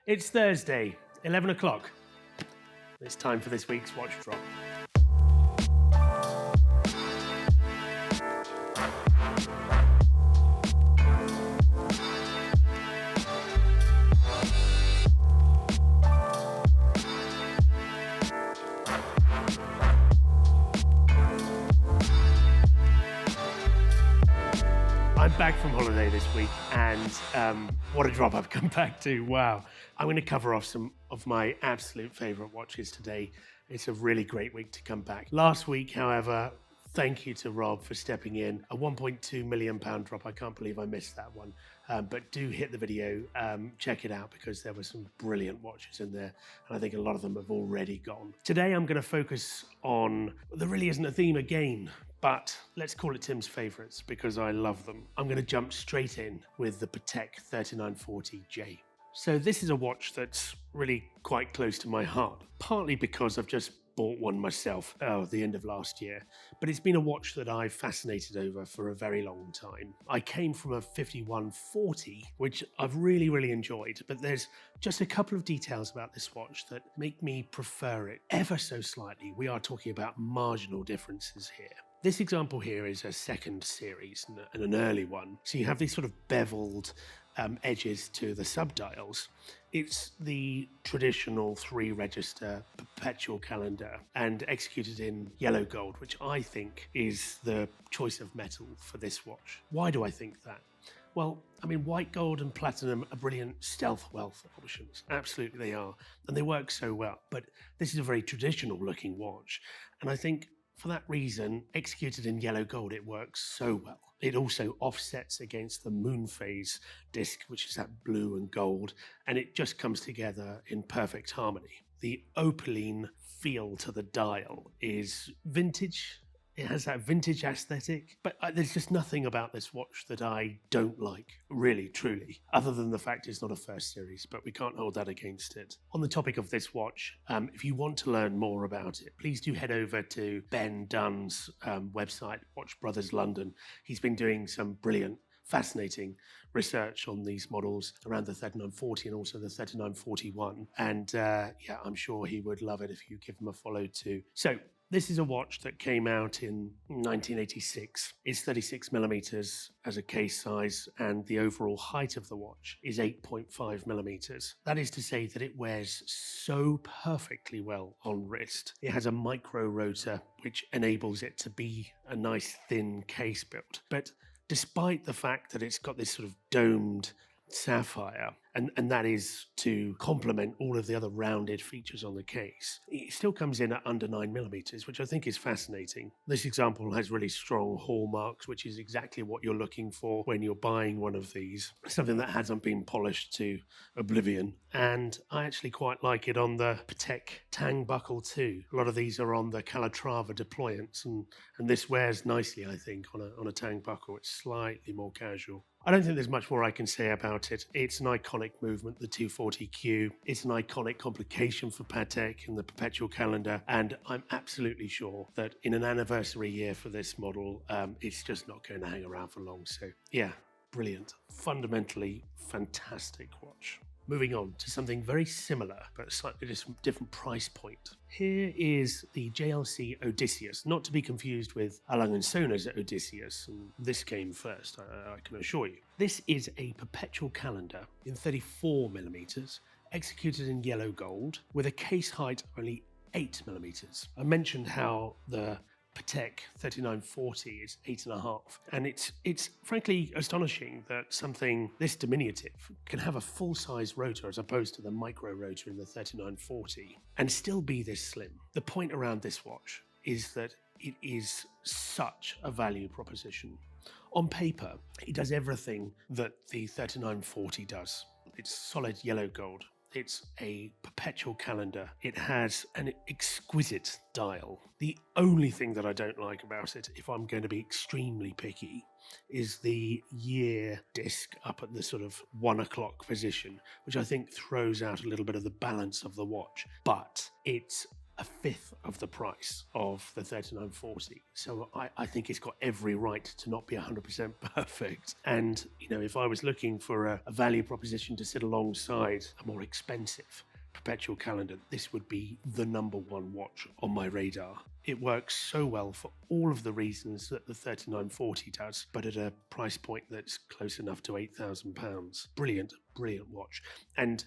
It's Thursday, 11 o'clock. It's time for this week's Watch Drop. I'm back from holiday this week, and what a drop I've come back to. Wow. I'm going to cover off some of my absolute favourite watches today. It's a really great week to come back. Last week, however, thank you to Rob for stepping in. A £1.2 million drop. I can't believe I missed that one. But do hit the video, check it out, because there were some brilliant watches in there, and I think a lot of them have already gone. Today I'm going to focus on, there really isn't a theme again, but let's call it Tim's favourites because I love them. I'm going to jump straight in with the Patek 3940J. So this is a watch that's really quite close to my heart, partly because I've just bought one myself at the end of last year, but it's been a watch that I've fascinated over for a very long time. I came from a 5140, which I've really enjoyed, but there's just a couple of details about this watch that make me prefer it ever so slightly. We are talking about marginal differences here. This example here is a second series and an early one. So you have these sort of beveled edges to the subdials. It's the traditional 3-register perpetual calendar and executed in yellow gold, which I think is the choice of metal for this watch. Why do I think that? Well, I mean, white gold and platinum are brilliant stealth wealth options. Absolutely they are. And they work so well. But this is a very traditional looking watch. And I think for that reason, executed in yellow gold, it works so well. It also offsets against the moon phase disc, which is that blue and gold, and it just comes together in perfect harmony. The opaline feel to the dial is vintage. It has that vintage aesthetic, but there's just nothing about this watch that I don't like, really, truly, other than the fact it's not a first series, but we can't hold that against it. On the topic of this watch, if you want to learn more about it, please do head over to Ben Dunn's website, Watch Brothers London. He's been doing some brilliant, fascinating research on these models around the 3940 and also the 3941. And yeah, I'm sure he would love it if you give him a follow too. So, this is a watch that came out in 1986. It's 36 millimeters as a case size, and the overall height of the watch is 8.5 millimeters. That is to say that it wears so perfectly well on wrist. It has a micro rotor, which enables it to be a nice thin case build. But despite the fact that it's got this sort of domed sapphire, and that is to complement all of the other rounded features on the case, it still comes in at under 9 millimeters, which I think is fascinating. This example has really strong hallmarks, which is exactly what you're looking for when you're buying one of these, something that hasn't been polished to oblivion. And I actually quite like it on the Patek tang buckle too. A lot of these are on the Calatrava deployants, and this wears nicely, I think, on a tang buckle. It's slightly more casual. I don't think there's much more I can say about it. It's an iconic movement, the 240Q. It's an iconic complication for Patek in the perpetual calendar, and I'm absolutely sure that in an anniversary year for this model, it's just not going to hang around for long. So yeah, brilliant. Fundamentally fantastic watch. Moving on to something very similar, but slightly different price point. Here is the JLC Odysseus, not to be confused with A. Lange & Söhne's Odysseus, and this came first, I can assure you. This is a perpetual calendar in 34 millimeters, executed in yellow gold, with a case height of only 8 millimeters. I mentioned how the Patek 3940 is 8.5, and it's frankly astonishing that something this diminutive can have a full-size rotor as opposed to the micro rotor in the 3940 and still be this slim. The point around this watch is that it is such a value proposition. On paper, it does everything that the 3940 does. It's solid yellow gold. It's a perpetual calendar. It has an exquisite dial. The only thing that I don't like about it, if I'm going to be extremely picky, is the year disc up at the sort of 1 o'clock position, which I think throws out a little bit of the balance of the watch. But it's a a fifth of the price of the 3940. So I think it's got every right to not be 100% perfect. And, if I was looking for a value proposition to sit alongside a more expensive perpetual calendar, this would be the number one watch on my radar. It works so well for all of the reasons that the 3940 does, but at a price point that's close enough to £8,000. Brilliant, brilliant watch. And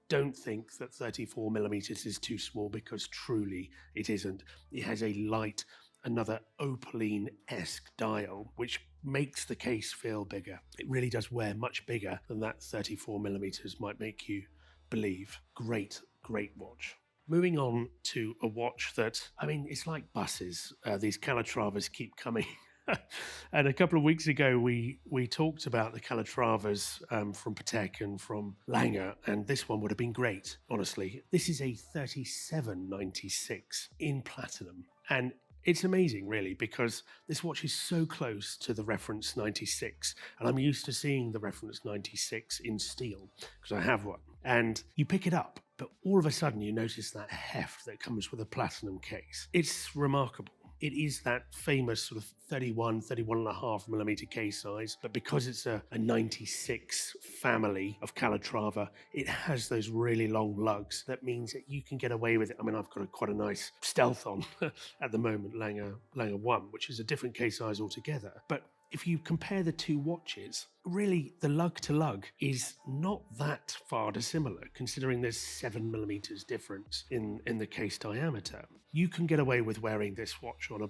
don't think that 34mm is too small, because truly it isn't. It has a light, another opaline-esque dial, which makes the case feel bigger. It really does wear much bigger than that 34mm might make you believe. Great, great watch. Moving on to a watch that, it's like buses. These Calatravas keep coming. And a couple of weeks ago, we talked about the Calatravas from Patek and from Lange, and this one would have been great, honestly. This is a 3796 in platinum, and it's amazing, really, because this watch is so close to the reference 96, and I'm used to seeing the reference 96 in steel, because I have one. And you pick it up, but all of a sudden you notice that heft that comes with a platinum case. It's remarkable. It is that famous sort of 31.5mm case size, but because it's a 96 family of Calatrava, it has those really long lugs. That means that you can get away with it. I've got quite a nice stealth on at the moment, Lange 1, which is a different case size altogether. But if you compare the two watches, really the lug to lug is not that far dissimilar, considering there's 7mm difference in the case diameter. You can get away with wearing this watch on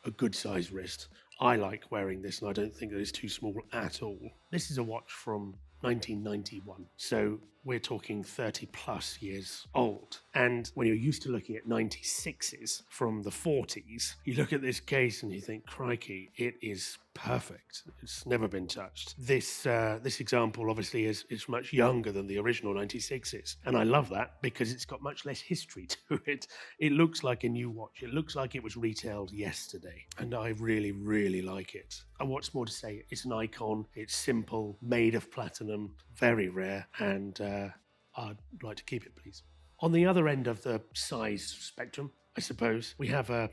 a good size wrist. I like wearing this, and I don't think that it's too small at all. This is a watch from 1991, so we're talking 30 plus years old. And when you're used to looking at 96s from the 40s, you look at this case and you think, crikey, it is perfect. It's never been touched. This example obviously is much younger than the original 96s, and I love that because it's got much less history to it. It looks like a new watch. It looks like it was retailed yesterday, and I really, really like it. And what's more to say, it's an icon. It's simple, made of platinum, very rare, and I'd like to keep it, please. On the other end of the size spectrum, I suppose, we have a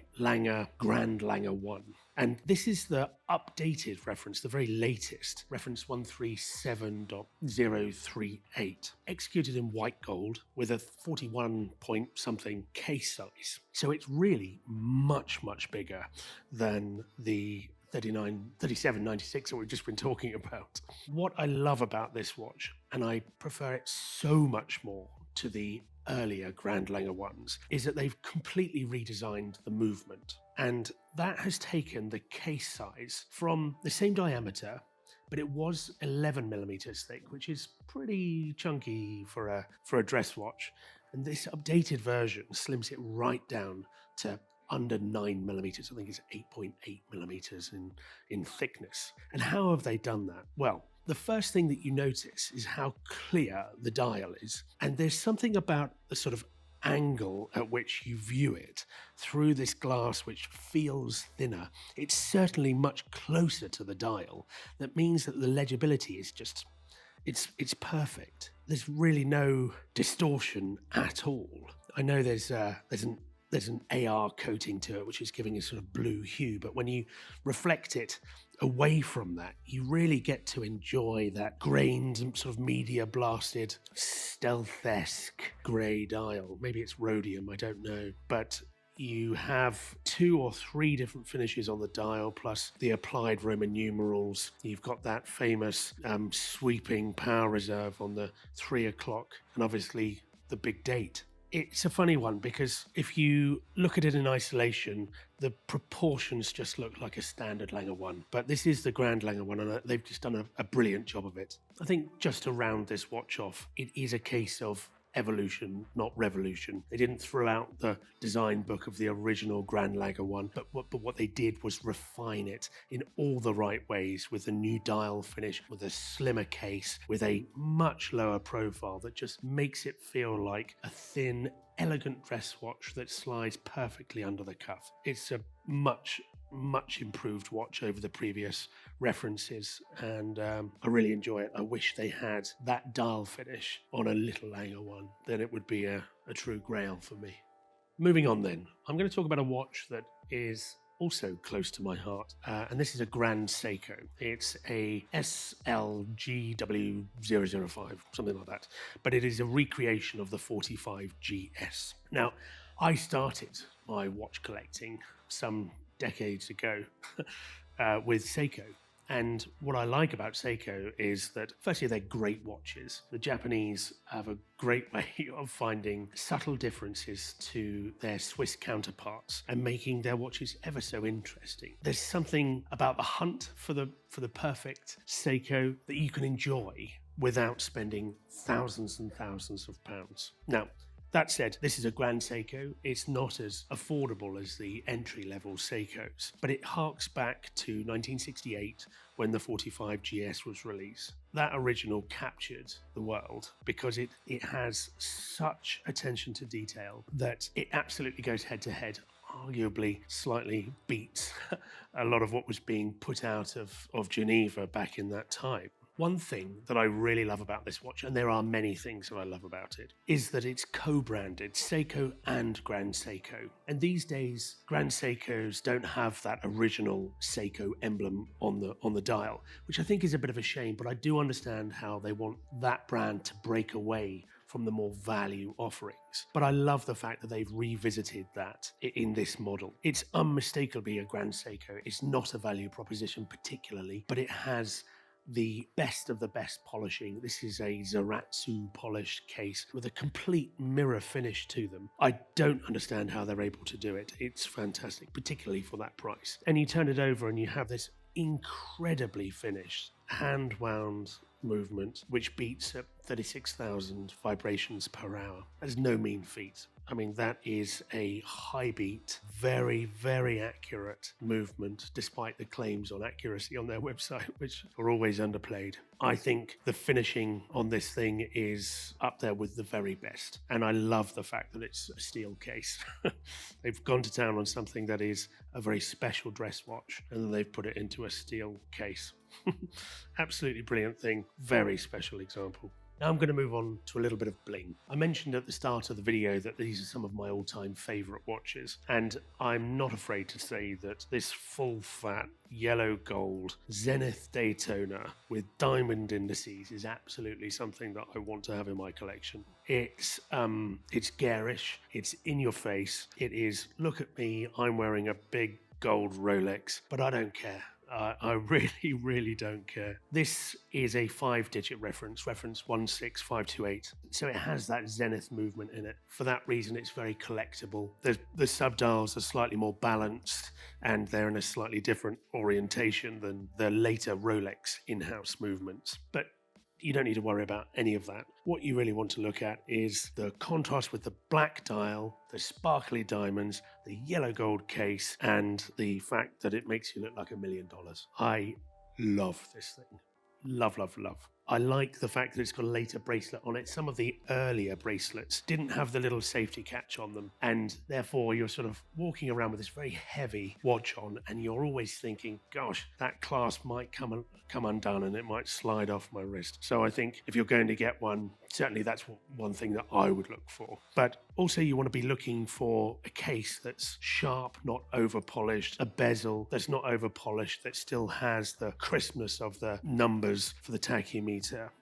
Grand Lange 1. And this is the updated reference, the very latest, reference 137.038, executed in white gold with a 41 point something case size. So it's really much, much bigger than the 3796 that we've just been talking about. What I love about this watch, and I prefer it so much more to the earlier Grand Lange ones, is that they've completely redesigned the movement. And that has taken the case size from the same diameter, but it was 11mm thick, which is pretty chunky for a dress watch. And this updated version slims it right down to under 9mm. I think it's 8.8mm in thickness. And how have they done that? Well, the first thing that you notice is how clear the dial is. And there's something about the sort of angle at which you view it through this glass which feels thinner. It's certainly much closer to the dial. That means that the legibility is just, it's perfect. There's really no distortion at all. I know there's an AR coating to it, which is giving a sort of blue hue, but when you reflect it away from that, you really get to enjoy that grained, sort of media blasted, stealth-esque grey dial. Maybe it's rhodium, I don't know, but you have 2 or 3 different finishes on the dial, plus the applied Roman numerals. You've got that famous sweeping power reserve on the 3 o'clock, and obviously the big date. It's a funny one because if you look at it in isolation, the proportions just look like a standard Lange 1. But this is the Grand Lange 1, and they've just done a brilliant job of it. I think just to round this watch off, it is a case of evolution, not revolution. They didn't throw out the design book of the original Grand Lange 1, but what they did was refine it in all the right ways, with a new dial finish, with a slimmer case, with a much lower profile that just makes it feel like a thin, elegant dress watch that slides perfectly under the cuff. It's a much improved watch over the previous references, and I really enjoy it. I wish they had that dial finish on a little Lange 1. Then it would be a true grail for me. Moving on then, I'm going to talk about a watch that is also close to my heart, and this is a Grand Seiko. It's a SLGW005, something like that, but it is a recreation of the 45GS. Now, I started my watch collecting some decades ago with Seiko. And what I like about Seiko is that, firstly, they're great watches. The Japanese have a great way of finding subtle differences to their Swiss counterparts and making their watches ever so interesting. There's something about the hunt for the perfect Seiko that you can enjoy without spending thousands and thousands of pounds. Now, that said, this is a Grand Seiko. It's not as affordable as the entry-level Seikos, but it harks back to 1968 when the 45GS was released. That original captured the world because it has such attention to detail that it absolutely goes head-to-head, arguably slightly beats a lot of what was being put out of Geneva back in that time. One thing that I really love about this watch, and there are many things that I love about it, is that it's co-branded Seiko and Grand Seiko. And these days, Grand Seikos don't have that original Seiko emblem on the dial, which I think is a bit of a shame, but I do understand how they want that brand to break away from the more value offerings. But I love the fact that they've revisited that in this model. It's unmistakably a Grand Seiko. It's not a value proposition particularly, but it has the best of the best polishing. This is a Zaratsu polished case with a complete mirror finish to them. I don't understand how they're able to do it. It's fantastic, particularly for that price. And you turn it over and you have this incredibly finished, hand-wound movement, which beats at 36,000 vibrations per hour. That is no mean feat. I mean, that is a high beat, very, very accurate movement, despite the claims on accuracy on their website, which are always underplayed. I think the finishing on this thing is up there with the very best. And I love the fact that it's a steel case. They've gone to town on something that is a very special dress watch, and then they've put it into a steel case. Absolutely brilliant thing. Very special example. Now I'm going to move on to a little bit of bling. I mentioned at the start of the video that these are some of my all-time favourite watches, and I'm not afraid to say that this full-fat yellow gold Zenith Daytona with diamond indices is absolutely something that I want to have in my collection. It's garish, it's in your face, it is, look at me, I'm wearing a big gold Rolex, but I don't care. I really, really don't care. This is a 5-digit reference 16528. So it has that Zenith movement in it. For that reason, it's very collectible. The subdials are slightly more balanced and they're in a slightly different orientation than the later Rolex in-house movements. But you don't need to worry about any of that. What you really want to look at is the contrast with the black dial, the sparkly diamonds, the yellow gold case, and the fact that it makes you look like $1 million. I love this thing. Love, love, love. I like the fact that it's got a later bracelet on it. Some of the earlier bracelets didn't have the little safety catch on them, and therefore you're sort of walking around with this very heavy watch on, and you're always thinking, gosh, that clasp might come undone and it might slide off my wrist. So I think if you're going to get one, certainly that's one thing that I would look for. But also you want to be looking for a case that's sharp, not over-polished, a bezel that's not over-polished, that still has the crispness of the numbers for the tachymeter.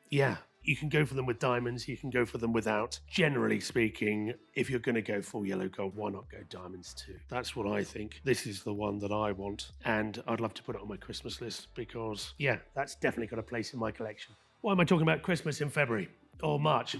Yeah, you can go for them with diamonds, you can go for them without. Generally speaking, if you're going to go full yellow gold, why not go diamonds too? That's what I think. This is the one that I want, and I'd love to put it on my Christmas list because, yeah, that's definitely got a place in my collection. Why am I talking about Christmas in February or March?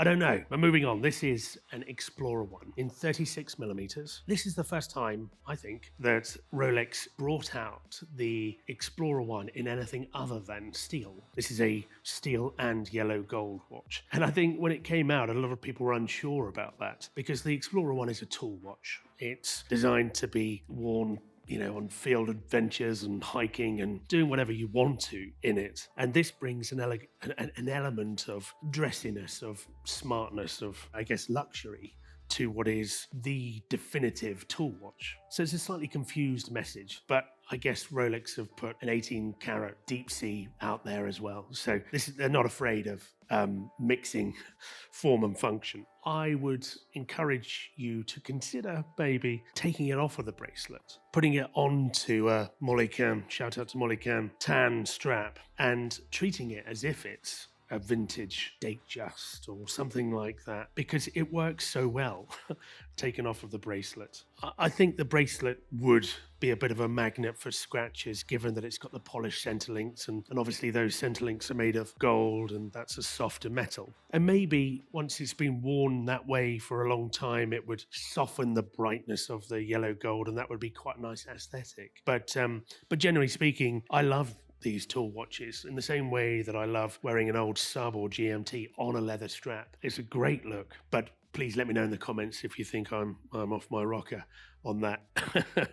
I don't know, but moving on. This is an Explorer One in 36mm. This is the first time, I think, that Rolex brought out the Explorer One in anything other than steel. This is a steel and yellow gold watch. And I think when it came out, a lot of people were unsure about that because the Explorer One is a tool watch. It's designed to be worn on field adventures and hiking and doing whatever you want to in it. And this brings an element of dressiness, of smartness, of, I guess, luxury to what is the definitive tool watch. So it's a slightly confused message, but I guess Rolex have put an 18-carat deep sea out there as well. So they're not afraid of mixing form and function. I would encourage you to consider maybe taking it off of the bracelet, putting it onto a Molycan, shout out to Molycan, tan strap, and treating it as if it's a vintage Datejust or something like that, because it works so well taken off of the bracelet. I think the bracelet would be a bit of a magnet for scratches, given that it's got the polished center links, and obviously those center links are made of gold, and that's a softer metal. And maybe once it's been worn that way for a long time, it would soften the brightness of the yellow gold, and that would be quite a nice aesthetic. But generally speaking, I love these tool watches in the same way that I love wearing an old Sub or GMT on a leather strap. It's a great look, but please let me know in the comments if you think I'm off my rocker on that.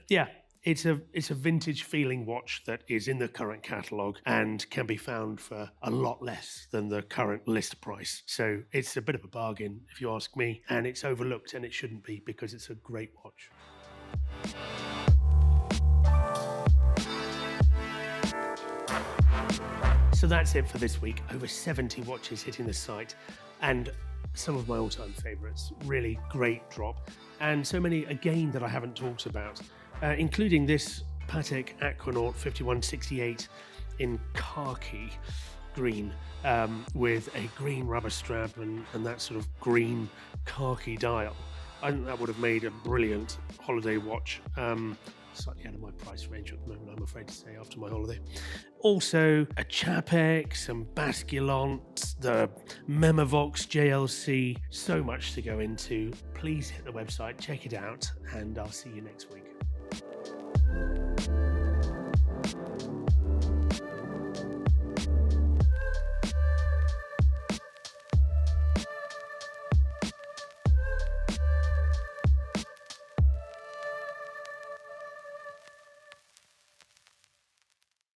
Yeah, it's a vintage feeling watch that is in the current catalogue and can be found for a lot less than the current list price. So it's a bit of a bargain if you ask me, and it's overlooked, and it shouldn't be, because it's a great watch. So that's it for this week. Over 70 watches hitting the site, and some of my all-time favourites. Really great drop. And so many, again, that I haven't talked about, including this Patek Aquanaut 5168 in khaki green, with a green rubber strap and that sort of green khaki dial. I think that would have made a brilliant holiday watch. Slightly out of my price range at the moment, I'm afraid to say, after my holiday. Also, a Chapek, some Basculants, the Memovox JLC, so much to go into. Please hit the website, check it out, and I'll see you next week.